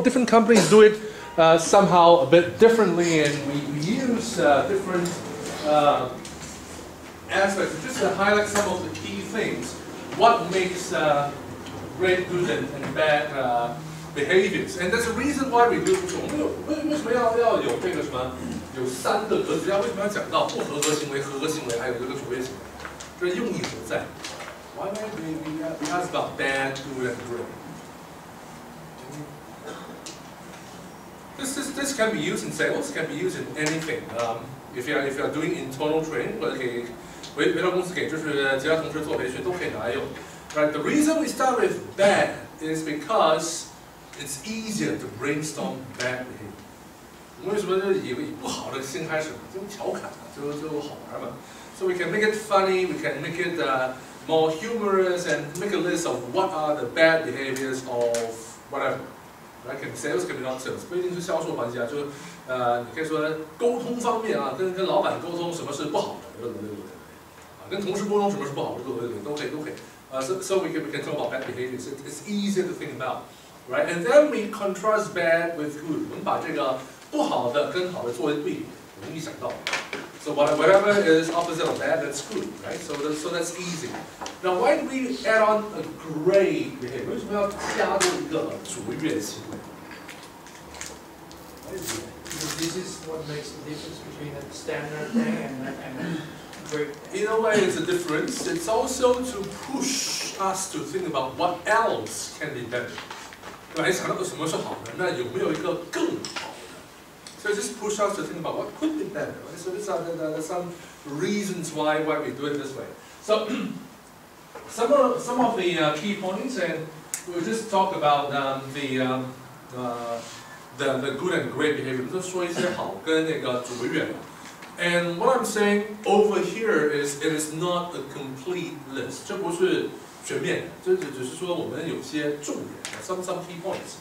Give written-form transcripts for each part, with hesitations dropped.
different companies do it somehow a bit differently, and we use different aspects just to highlight some of the key things. What makes great, good, and bad behaviors, and that's the reason why we do. 我们为什么要有这个什么？有3个格子，为什么要讲到不合格行为、合格行为，还有这个卓越行为？这用意何在 ？Why we ask about bad, good, and great? This can be used in sales, can be used in anything. If you're doing internal training, 或者给回到公司给就是其他同事做培训都可以拿来用。Right? The reason we start with bad is because it's easier to brainstorm bad behavior. 为什么就以不好的先开始，就调侃就好玩嘛。So we can make it funny, we can make it more humorous, and make a list of what are the bad behaviors of whatever. Right? Sales can be not sales， 不一定是销售环节啊，就你可以说沟通方面啊，跟老板沟通什么是不好的，跟同事沟通什么是不好的，都可以。So we can talk about bad behaviors. It's easier to think about, right? And then we contrast bad with good. 我们把这个不好的跟好的作为对比，容易想到。So whatever is opposite of bad, that's good, right? So that's easy. Now, why do we add on a great behavior? 为什么要加多一个卓越行为？ Because this is what makes the difference between a standard thing and a great thing. In a way, it's a difference. It's also to push us to think about what else can be better. 对吧？你想到什么是好的？那有没有一个更好的？ So just push us to think about what could be better. Right? So these are some reasons why we do it this way. So some of the key points, and we'll just talk about the good and great behavior. 就说一些好跟那个卓越。And what I'm saying over here is it is not a complete list. 这不是全面的，这只是说我们有些重点 some key points.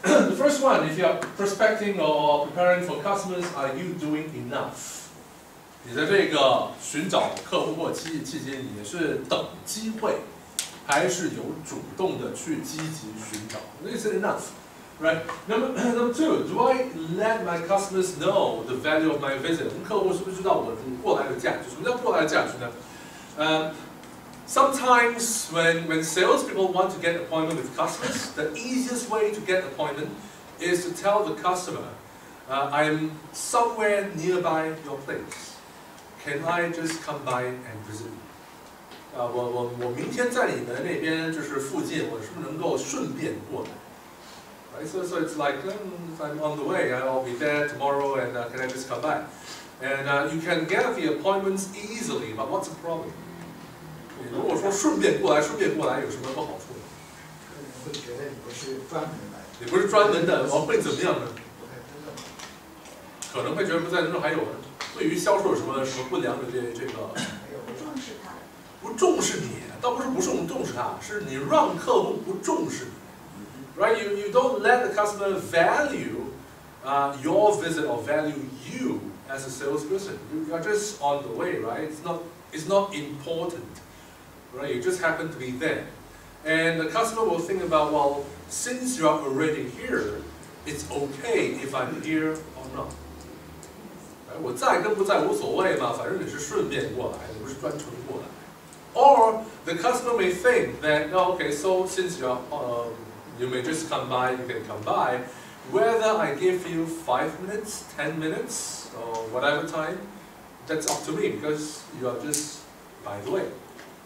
The first one, if you are prospecting or preparing for customers, are you doing enough? 你在这个寻找客户或期间，你是等机会，还是有主动的去积极寻找？ Is it enough? Right. Number 2, do I let my customers know the value of my visit? 我们客户是不是知道我过来的价值？什么叫过来的价值呢？ Sometimes when salespeople want to get an appointment with customers, the easiest way to get an appointment is to tell the customer, I am somewhere nearby your place. Can I just come by and visit you? 我明天在你们那边就是附近，我是不是能够顺便过来？ Right? So it's like I'm on the way. I'll be there tomorrow, and can I just come by? And you can get the appointments easily, but what's the problem? 如果说顺便过来有什么不好处？会觉得你不是专门来。你不是专门的，会怎么样呢？可能会觉得不在，还有对于销售有什么不良的这个？不重视他。不重视你，倒不是重视他，是你让客户不重视你。Right? You don't let the customer value your visit or value you as a salesperson. You are just on the way, right? It's not important. Right? You just happen to be there. And the customer will think about, well, since you are already here, it's okay if I'm here or not. Right? 我在跟不在无所谓嘛，反正你是顺便过来，你不是专程过来。Or the customer may think that, oh, okay, so since you may just come by, you can come by. Whether I give you 5 minutes, 10 minutes, or whatever time, that's up to me because you are just by the way.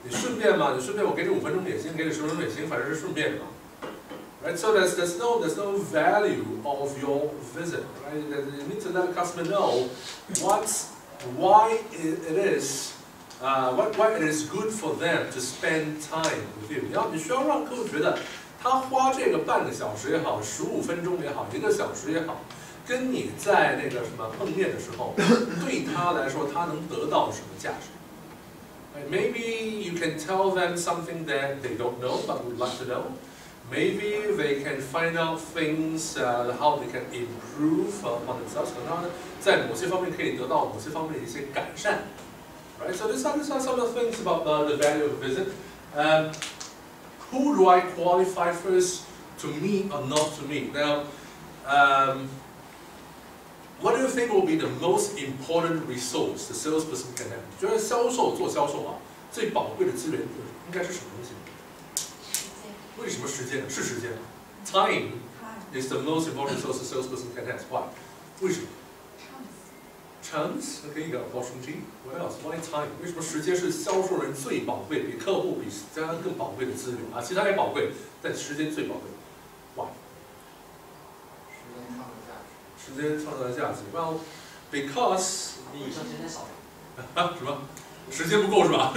你顺便嘛，我给你5分钟点心，给你10分钟点心，反正是顺便的嘛。Right? So there's no value of your visit. Right? You need to let the customer know why it is good for them to spend time with you. 你需要让客户觉得他花这个半个小时也好，15分钟也好，1个小时也好，跟你在那个什么碰面的时候，对他来说，他能得到什么价值？ Maybe you can tell them something that they don't know but would like to know. Maybe they can find out things how they can improve on themselves. 可能他在某些方面可以得到某些方面的一些改善。Right? So these are some of the things about the value of a visit. Who do I qualify first to to meet or not to meet. Now, what do you think will be the most important resource the salesperson can have? 觉得做销售啊，最宝贵的资源应该是什么东西？为什么时间呢？是时间。Time is the most important resource a salesperson can have. Why? 为什么？ Chance， 可以搞包充机。What else? Why time？ 为什么时间是销售人最宝贵，比客户比家更宝贵的资源啊？其他也宝贵，但时间最宝贵。Why？ 时间创造的价值。Well, because 你有效时间太少了。啊？什么？时间不够是吧？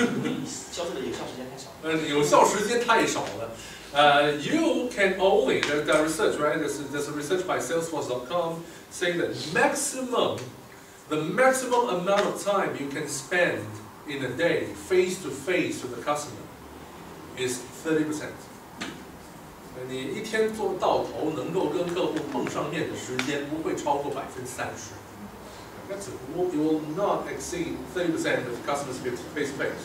销售的有效时间太少。有效时间太少了。You can only the research, right? There's a research by Salesforce.com saying that the maximum amount of time you can spend in a day face to face with the customer is 30%. 你一天做到头能够跟客户碰上面的时间不会超过30%。That's it. You will not exceed 30% of customers face to face.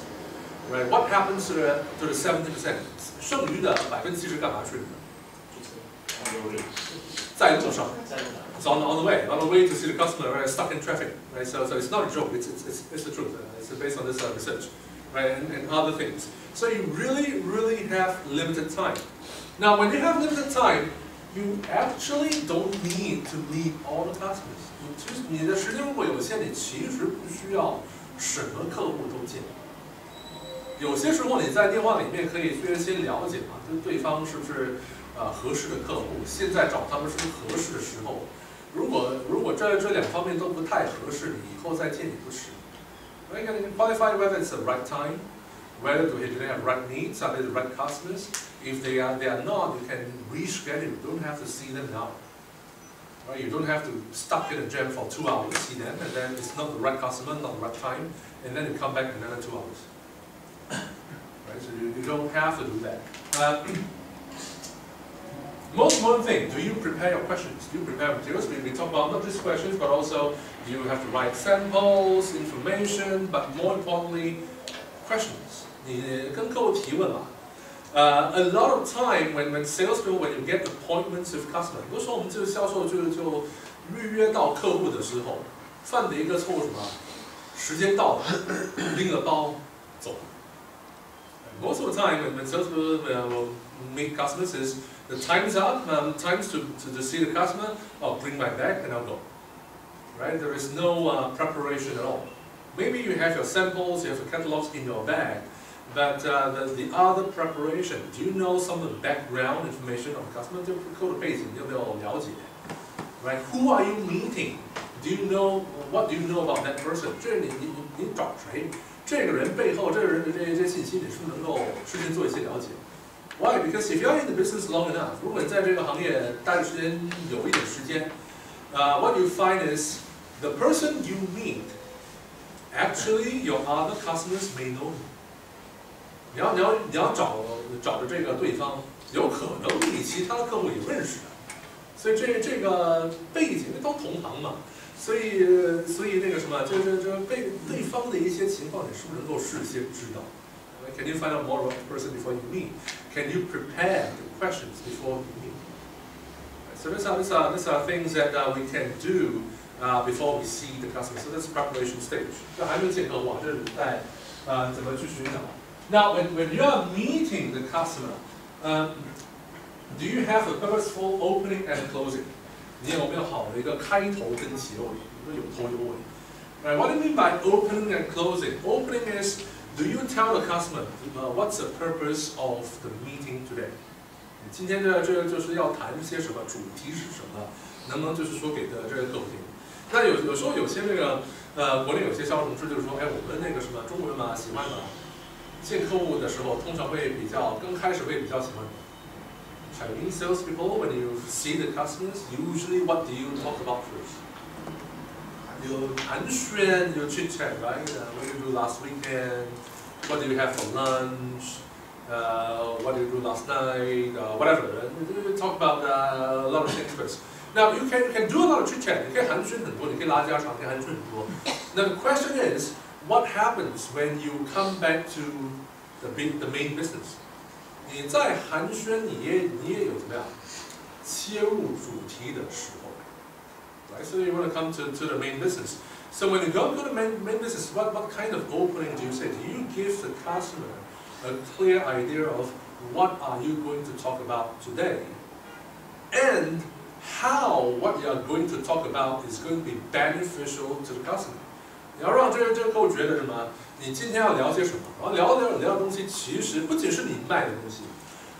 Right? What happens to the 70%? 剩余的70%干嘛去了？在路上。It's on the way to see the customer, right? Stuck in traffic, right? So it's not a joke. It's the truth. It's based on this research, right? And other things. So you really have limited time. Now, when you have limited time, you actually don't need to meet all the customers. 其实你的时间如果有限，你其实不需要什么客户都见。有些时候你在电话里面可以先了解嘛，就是对方是不是合适的客户，现在找他们是不是合适的时候。如果这两方面都不太合适，你以后再见你不迟。Right? You can qualify whether it's the right time, whether do they have right needs, are they the right customers. If they are not, you can reschedule. You don't have to see them now. Right? You don't have to stuck in a jam for 2 hours, see them, and then it's not the right customer, not the right time, and then you come back another 2 hours. Right? So you don't have to do that. Most important thing, do you prepare your questions? Do you prepare materials? We talk about not just questions, but also you have to write samples, information, but more importantly, questions. 你跟客户提问嘛。A lot of time when salespeople, when you get appointments with customers, 很多时候我们这个销售就预约到客户的时候，犯的一个错误什么？时间到了，拎了包走。Most of the time when salespeople will meet customers is the time's up, time's to see the customer, I'll bring my bag and I'll go. Right? There is no preparation at all. Maybe you have your samples, you have your catalogs in your bag, but the other preparation, do you know some of the background information of the customer? 就客户的背景你有没有了解 Right? Who are you meeting? Do you know, what do you know about that person? 这你找谁？这个人背后这个人的这些信息，你是不是能够事先做一些了解？ Why? Because if you're in the business long enough, 如果你在这个行业待的时间有一点时间，what you find is the person you meet, actually your other customers may know you. 你要找的这个对方，有可能比你其他的客户也认识的，所以这个背景都同行嘛，所以那个什么，这对方的一些情况，你是不是能够事先知道？ Can you find out more about the person before you meet? Can you prepare the questions before you meet? So these are things that we can do before we see the customer. So that's the preparation stage. 这还没有见客户啊，这是在怎么去寻找。Now, when you are meeting the customer, do you have a purposeful opening and closing? 你有没有好的一个开头跟结尾？有头有尾。Right? What do you mean by opening and closing? Opening is do you tell the customer what's the purpose of the meeting today? 今天这就是要谈些什么，主题是什么？能不能就是说给这个客户听？那有时候有些那个国内有些销售同事就是说，哎，我们那个什么中国人嘛，喜欢嘛，见客户的时候通常会比较刚开始会比较喜欢 Chinese salespeople. When you see the customers, usually what do you talk about first? You 寒暄, you chit chat, right? What did you do last weekend? What did you have for lunch? What did you do last night? Whatever. You talk about a lot of things first. Now you can do a lot of chit chat. 你可以寒暄很多，你可以拉家常，可以寒暄很多。Now the question is, what happens when you come back to the main business? 你在寒暄，你也有怎么样切入主题的时候，right? So you want to come to the main business. So when you go to the main business, what kind of opening do you say? Do you give the customer a clear idea of what are you going to talk about today, and how what you are going to talk about is going to be beneficial to the customer? 你要让这个客户觉得什么？你今天要聊些什么？然后聊的东西，其实不仅是你卖的东西，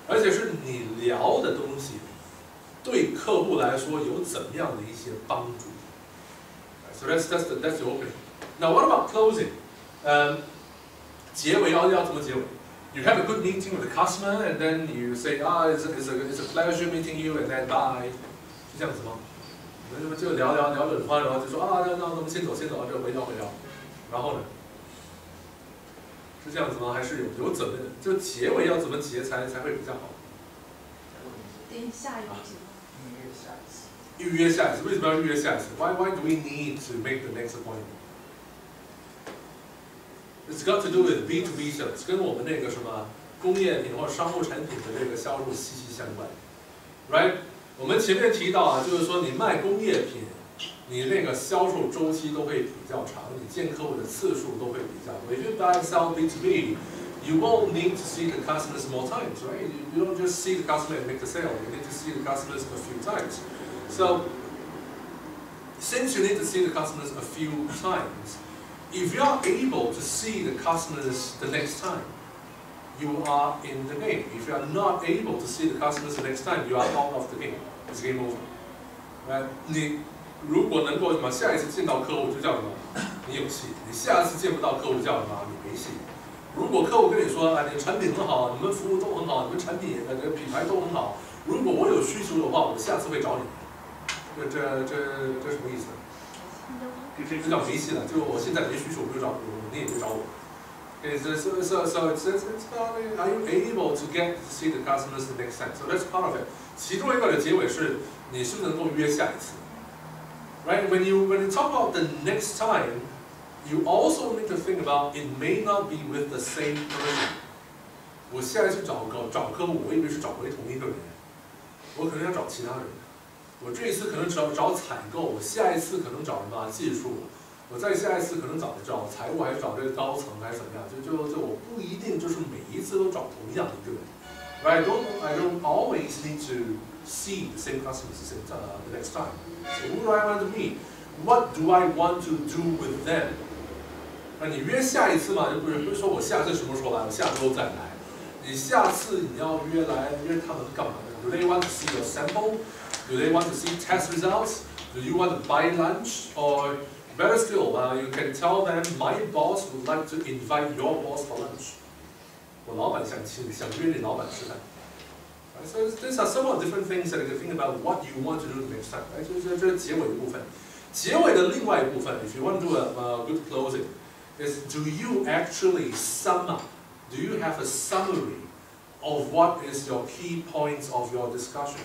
而且是你聊的东西对客户来说有怎么样的一些帮助。So that's the opening. Now what about closing? 结尾要怎么结尾 ？You have a good meeting with the customer, and then you say, it's a pleasure meeting you, and then bye. 是这样子吗？那么就聊很欢，然后就说那我们先走，这回聊。然后呢？是这样子吗？还是有怎么就结尾要怎么结才会比较好？等下一集。预约下一次，为什么要预约下一次 ？Why do we need to make the next appointment? It's got to do with B2B sales， 跟我们那个什么工业品或者商务产品的这个销售息息相关 ，right？ 我们前面提到啊，就是说你卖工业品，你那个销售周期都会比较长，你见客户的次数都会比较多。If you buy and sell B2B, you won't need to see the customers more times, right? You don't just see the customer and make the sale. You need to see the customers a few times. So, since you need to see the customers a few times, if you are able to see the customers the next time, you are in the game. If you are not able to see the customers the next time, you are out of the game. It's game over. Right? 你如果能够什么下一次见到客户就叫什么，你有戏；你下次见不到客户就叫什么，你没戏。如果客户跟你说你的产品很好，你们服务都很好，你们产品品牌都很好，如果我有需求的话，我下次会找你。这什么意思？这叫没戏了，就我现在没需求，我就找你也别找我。Okay, so it's about are you able to get to see the customers the next time? So that's part of it. 其中一个的结尾是你是不是能够约下一次 ？Right? When you talk about the next time, you also need to think about it may not be with the same person. 我下一次找客户，我以为是找回同一个人，我可能要找其他人。我这一次可能找采购，我下一次可能找什么技术，我再下一次可能找财务，还是找这个高层，还是怎么样？就我不一定就是每一次都找同样的一个人。Right? I don't always need to see the same customers the next time. So who do I want to meet? What do I want to do with them? 你约下一次嘛，就不是说我下次什么时候来，我下周再来。你下次你要约他们干嘛呢 ？Do they want to see your sample? Do they want to see test results? Do you want to buy lunch? Or better still, you can tell them my boss would like to invite your boss for lunch. 我老板想约你老板吃饭。Right? So these are somewhat different things that you can think about what you want to do the next time. Right? 这是结尾的部分。结尾的另外一部分 ，if you want to do a good closing, is do you actually sum up? Do you have a summary of what is your key points of your discussion?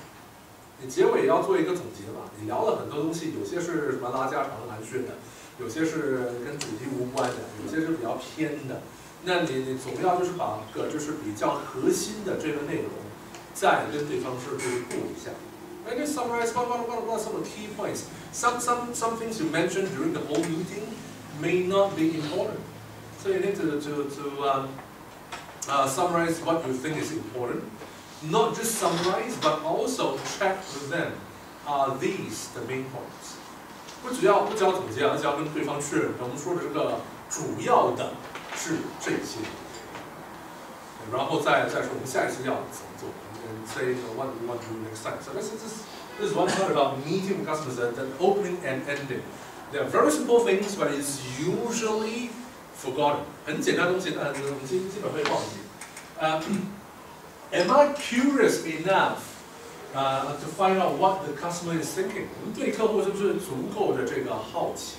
你结尾要做一个总结嘛？你聊了很多东西，有些是什么拉家常寒暄的，有些是跟主题无关的，有些是比较偏的。那你总要就是把就是比较核心的这个内容，再跟对方是对顾一下。I just summarize what some of the key points. Some things you mentioned during the whole meeting may not be important. So you need to summarize what you think is important. Not just summarize, but also check with them. Are these the main points? 不只要总结，而且要跟对方确认，我们说的这个主要的是这些，然后再说我们下一次要怎么做。And say what we want to do next time. So this is one part about meeting customers, the opening and ending. They are very simple things, but it's usually forgotten. 很简单的东西，但是我们基本会忘记。Am I curious enough to find out what the customer is thinking? 我们对客户是不是足够的这个好奇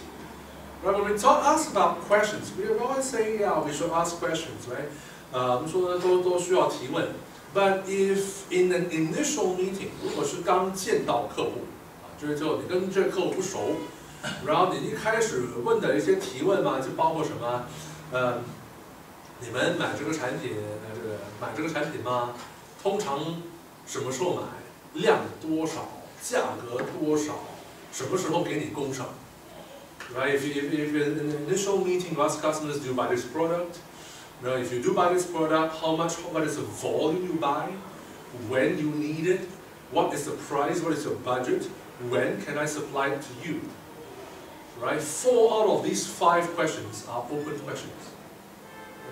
？Right? When we ask about questions, we always say, yeah, we should ask questions, right? 我们说都需要提问。But if in an initial meeting, 如果是刚见到客户，就是你跟这个客户不熟，然后你一开始问的一些提问嘛，就包括什么？你们买这个产品，买这个产品吗？通常什么时候买，量多少，价格多少，什么时候给你工上。Right? If in the initial meeting you ask customers, do you buy this product? Now, if you do buy this product, what is the volume you buy? When you need it? What is the price? What is your budget? When can I supply it to you? Right? 4 out of these 5 questions are open questions.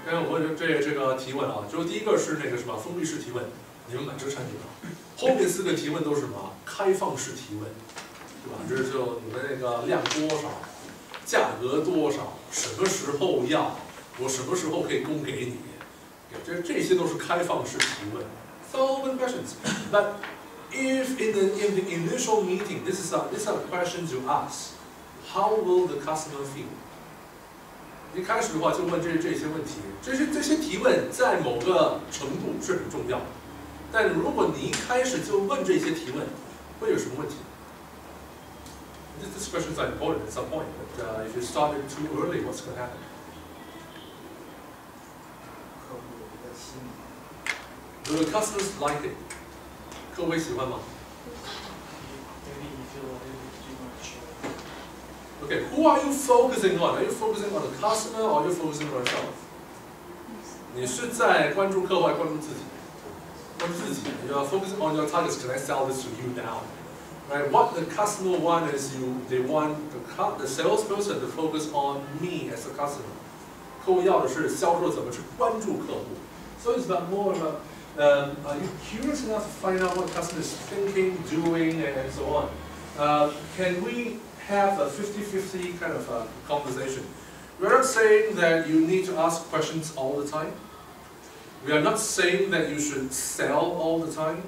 刚刚我问这个提问啊，就第一个是那个什么封闭式提问，你们买这个产品啊，后面4个提问都是什么？开放式提问，对吧？这就你们那个量多少，价格多少，什么时候要，我什么时候可以供给你？这些都是开放式提问 ，so open questions. But if in the initial meeting, these are questions you ask, how will the customer feel? 一开始的话就问这些问题，这些提问在某个程度是很重要的，但如果你一开始就问这些提问，会有什么问题？These questions are important at some point, but if you start it too early, what's going to happen? 客户有一个心理。Do the customers like it? 各位喜欢吗 Maybe you feel a little bit too much. Okay, who are you focusing on? Are you focusing on the customer or are you focusing on yourself? 你是在关注客户还是关注自己？关注自己。You are focusing on your targets. Can I sell this to you now? Right? What the customer want is they want the salesperson to focus on me as a customer. 客户要的是销售怎么去关注客户。So it's about more about are you curious enough to find out what the customer is thinking, doing, and so on? Can we have a 50-50 kind of conversation? We're not saying that you need to ask questions all the time. We are not saying that you should sell all the time.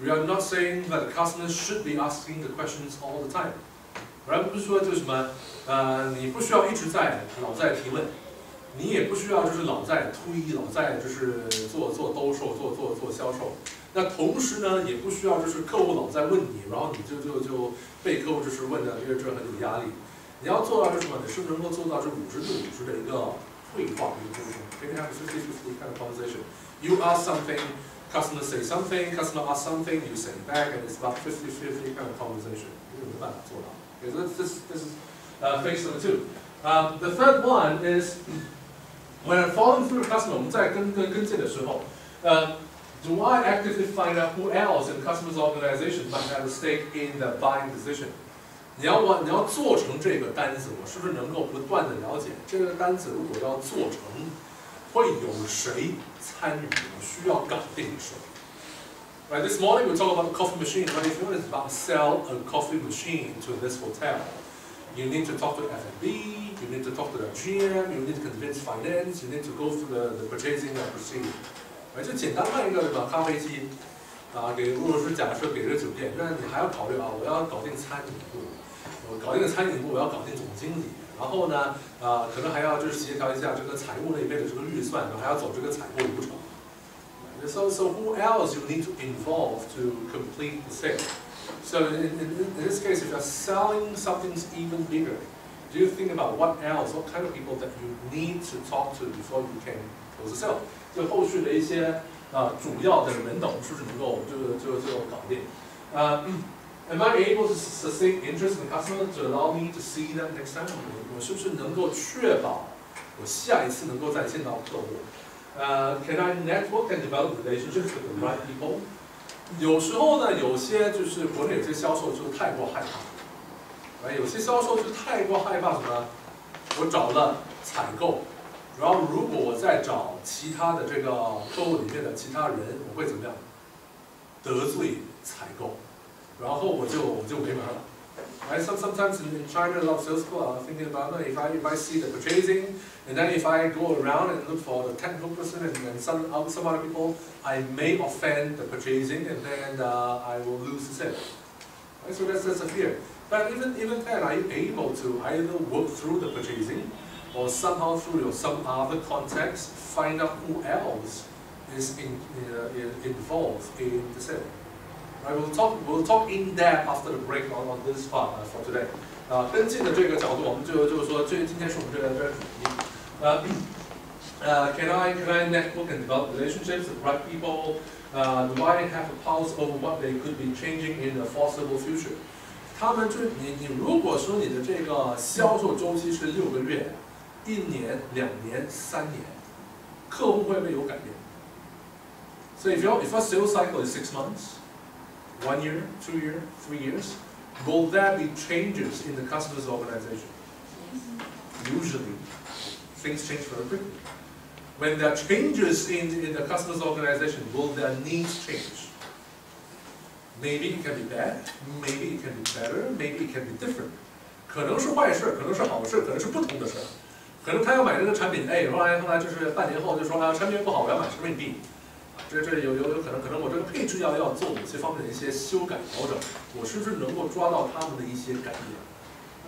We are not saying that the customers should be asking the questions all the time. 而不是说就是什么，你不需要一直老在提问，你也不需要就是老在推，老在就是做兜售，做销售。那同时呢，也不需要就是客户老在问你，然后你就被客户就是问的，这很有压力。你要做到是什么？你是能够做到这50-50的一个对话，一个沟通。Can you have a 50-50 kind of conversation? You ask something, customer say something, customer ask something, you say back, and it's about 50-50 kind of conversation. 这个没办法做到。Okay, so this is phase number 2. The third one is when I'm following through the customer, 我们在跟进的时候，do I actively find out who else in the customer's organization might have a stake in the buying decision? 你要做成这个单子，我是不是能够不断的了解这个单子如果要做成，会有谁参与？我需要搞定谁？ Right, this morning we talked about the coffee machine. Right, if you want to sell a coffee machine to this hotel, you need to talk to F&B, you need to talk to the GM, you need to convince finance, you need to go through the purchasing procedure. Right, 就简单卖一个什么咖啡机，如果是假设给这个酒店，那你还要考虑我要搞定餐饮部，我搞定了餐饮部，我要搞定总经理，然后呢，可能还要就是协调一下这个财务那边的这个预算，然后还要走这个采购流程。So who else you need to involve to complete the sale? So in this case, if you're selling something even bigger, do you think about what else, what kind of people that you need to talk to before you can close the sale? 就后续的一些主要的人等是不是能够就搞定？Am I able to sustain interest in the customer to allow me to see them next time? 我是不是能够确保我下一次能够再见到客户？Can I network and develop relationships with the right people? 有时候呢，有些就是国内有些销售就太过害怕，有些销售就太过害怕什么？我找了采购，然后如果我再找其他的这个客户里面的其他人，我会怎么样？得罪采购，然后我就没门了。Right? Sometimes in China, a lot of salespeople are thinking about if I see the purchasing, and then if I go around and look for the technical person and some other people, I may offend the purchasing, and then I will lose the sale. Right? So that's a fear. But even then, are you able to either work through the purchasing, or somehow through some other context, find out who else is involved in the sale? Right, we'll talk in depth after the break on this part for today. 跟进的这个角度，我们就是说，今天是我们这个主题。Can I network and develop relationships with the right people? Do I have a pulse over what they could be changing in the foreseeable future？ 他们你如果说你的这个销售周期是6个月、1年、2年、3年，客户会不会有改变？So if your sales cycle is 6 months, 1 year, 2 years, 3 years, will there be changes in the customer's organization? Usually, things change very quickly. When there are changes in the customer's organization, will their needs change? Maybe it can be bad, maybe it can be better, maybe it can be different. 可能是坏事，可能是好事，可能是不同的事。可能他要买这个产品 A， 后来就是半年后就说产品不好，我要买产品 B。这有可能我这个配置要做某些方面的一些修改调整，我是不是能够抓到他们的一些改变？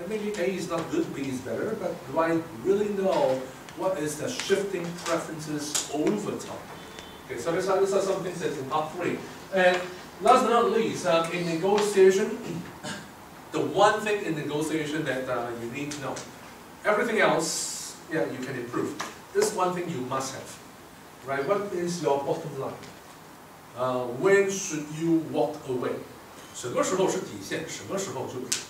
Maybe A is not good, B is better, but do I really know what is the shifting preferences over time? Okay, so these are some things that's in part 3. And last but not least, in negotiation, the one thing in negotiation that you need to know, everything else, yeah, you can improve. This one thing you must have, right? What is your bottom line? When should you walk away? 什么时候是底线？什么时候就不行？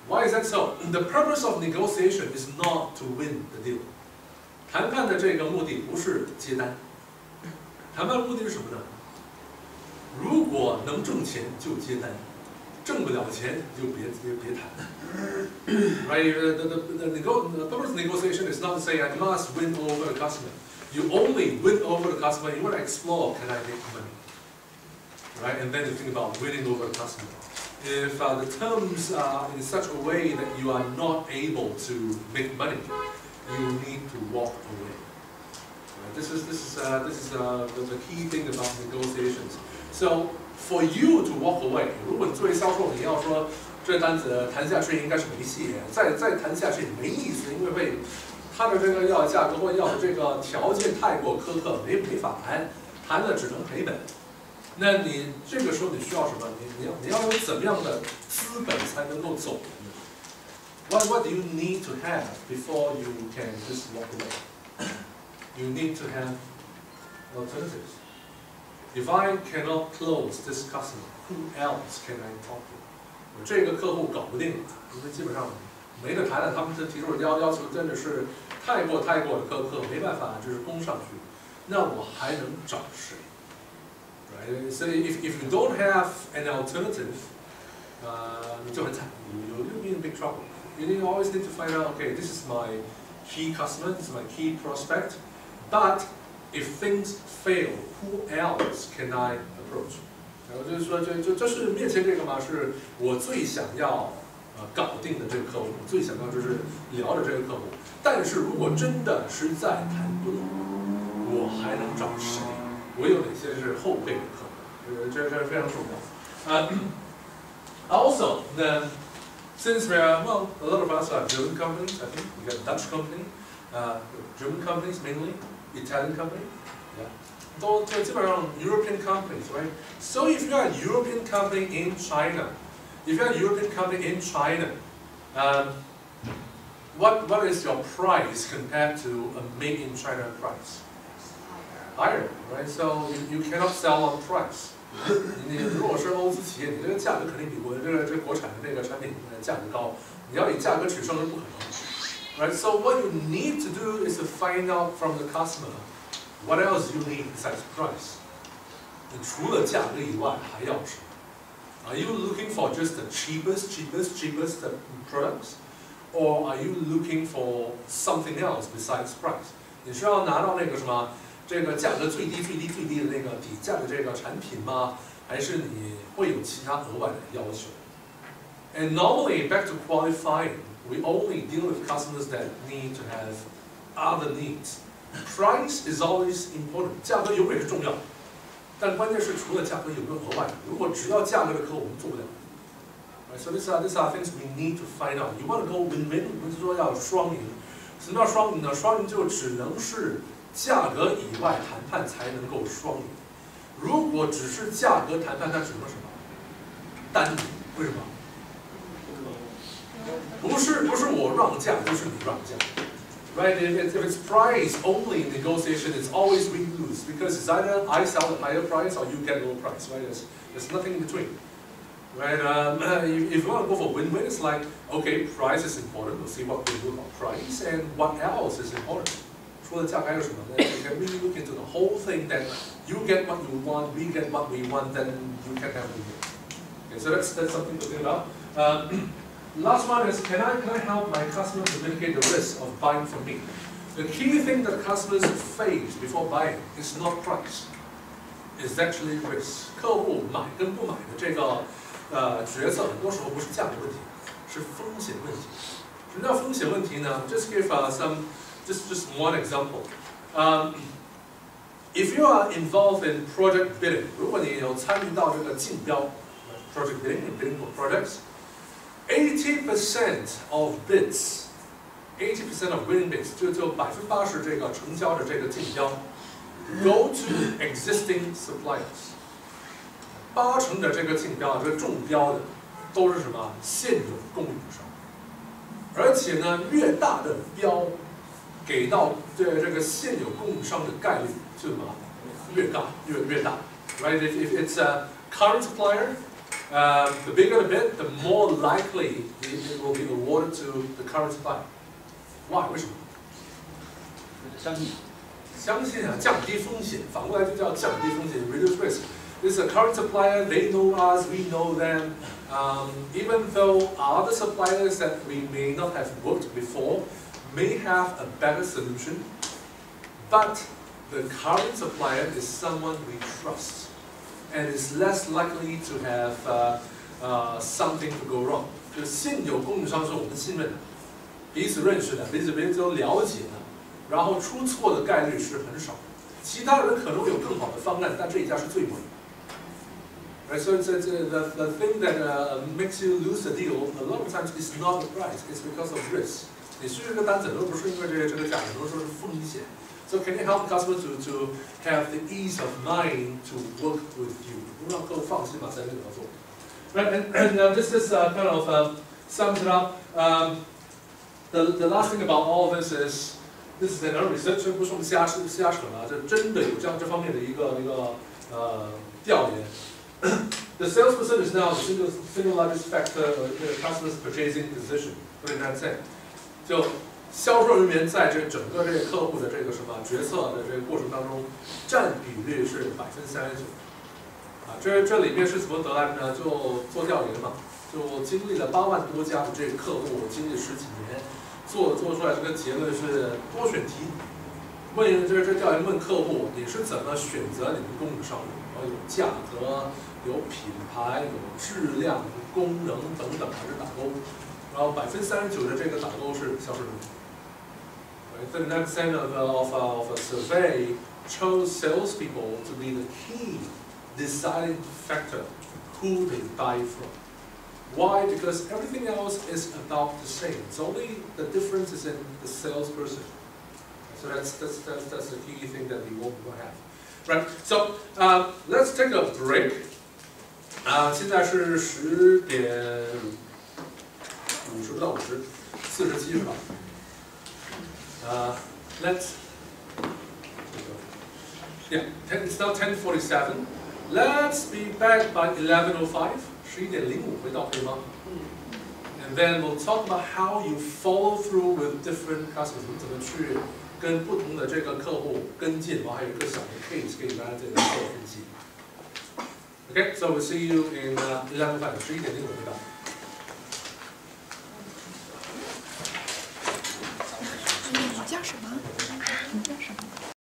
Why is that so? The purpose of negotiation is not to win the deal. 谈判的这个目的不是接单，谈判的目的是什么呢？如果能挣钱就接单，挣不了钱就别谈。Right? The purpose of negotiation is not to say I must win over the customer. You only win over the customer. You want to explore, can I make money? Right? And then you think about winning over the customer. If the terms are in such a way that you are not able to make money, you need to walk away. Right? This is the key thing about negotiations. So for you to walk away, 如果你作为销售，你要说这单子谈下去应该是没戏，再谈下去没意思，因为他的这个要价格或要的这个条件太过苛刻，没法谈，谈了只能赔本。 那你这个时候你需要什么？你要有怎么样的资本才能够走人呢 ？What do you need to have before you can just walk away? You need to have alternatives. If I cannot close this customer, who else can I talk to? 我这个客户搞不定，因为基本上没得谈了，他们这提出的要求真的是太过的苛刻，没办法就是攻上去。那我还能找谁？ Right? So if you don't have an alternative, you'll be in big trouble. You always need to find out, okay, this is my key customer, this is my key prospect, but if things fail, who else can I approach? 然后就是说，这是面前这个嘛，是我最想要搞定的这个客户，最想要就是聊的这个客户。但是如果真的实在谈不拢，我还能找谁？ 我有哪些是后备的客户？这是非常重要。Also, then, since we are a lot of us are German companies, I think we got Dutch company, German companies mainly, Italian company, yeah. 都基本上 European companies, right? So if you are a European company in China, what is your price compared to a made in China price? Higher, right? So you cannot sell on price. 你如果是欧资企业，你这个价格肯定比这国产的这个产品价格高。你要以价格取胜是不可能， right? So what you need to do is to find out from the customer what else you need besides price. 你除了价格以外还要什么 ？Are you looking for just the cheapest products, or are you looking for something else besides price? 你是要拿到那个什么？ 这个价格最低的那个底价的这个产品吗？还是你会有其他额外的要求 ？And normally, back to qualifying, we only deal with customers that need to have other needs. Price is always important. 价格永远是重要的，但关键是除了价格有没有额外的？如果只要价格的客户，我们做不了。Right, so these are things we need to find out. You want to go win-win， 不是说要双赢。什么叫双赢呢？双赢就只能是 价格以外谈判才能够双赢。如果只是价格谈判，它只能什么？单赢。为什么？不是我让价，就是你让价。right? If it's price only negotiation, it's always win-lose because it's either I sell at higher price or you get lower price, right? There's nothing in between, right? If you want to go for win-win, it's like, okay, price is important. We'll see what we do about price and what else is important. 除了价格还有什么呢 You can really look into the whole thing. That you get what you want, we get what we want, then you can have win-win. Okay, so that's something to think about. Last one is, can I help my customer to mitigate the risk of buying from me? The key thing that customers face before buying is not price. It's actually risk. 客户买跟不买的这个决策，很多时候不是价格问题，是风险问题。什么叫风险问题呢 ？Just give just one example. If you are involved in project bidding, 如果你有参与到这个竞标 project bidding for projects, 80% of bids, 80% of winning bids 就80%这个成交的这个竞标 go to existing suppliers. 80%的这个竞标这个中标的都是什么现有供应商，而且呢越大的标给到这个现有供应商的概率就什么越大。Right? If it's a current supplier, the bigger the bid, the more likely it will be awarded to the current supplier. Why? 为什么？相信啊，降低风险。反过来就叫降低风险 ，reduce risk. This is a current supplier. They know us. We know them. Even though other suppliers that we may not have worked before may have a better solution, but the current supplier is someone we trust and is less likely to have something to go wrong. 就是现有供应商是我们信任的，彼此认识的，彼此都了解的，然后出错的概率是很少的。其他人可能会有更好的方案，但这一家是最稳的。Right, so the thing that makes you lose the deal a lot of times is not the price; it's because of risk. 你续这个单子都不是因为这个价格，都是风险。So can you help customers to have the ease of mind to work with you? 让客户放心嘛，才能合作。Right, and this kind of sums it up. The last thing about all of this is this is another research， 不是我们瞎扯啊，这真的有这方面的一个调研。The salesperson is now the single largest factor in the customer's purchasing decision. 49%， 就销售人员在这整个这个客户的这个什么决策的这个过程当中，占比率是39%。这里面是怎么得来的呢？就做调研嘛，就经历了8万多家的这个客户，经历10几年，做出来这个结论是多选题。问这调研问客户，你是怎么选择你们供应商的？然后有价格。有品牌、有质量、功能等等，还是打勾。然后39%的这个打勾是销售人员。39% of a survey chose salespeople to be the key deciding factor who they buy from. Why? Because everything else is about the same. It's only the difference is in the salesperson. So that's the key thing that we won't have. Right. So let's take a break. 现在是10点50不到50，47是吧it's now 10:47. Let's be back by 11:05. 11:05回到可以吗？And then we'll talk about how you follow through with different customers. 怎么去跟不同的这个客户跟进，然后还有一个小的 case 可以大家这里做分析。Okay, so we'll see you in 11:05. 11:05回到。你叫什么？你叫什么？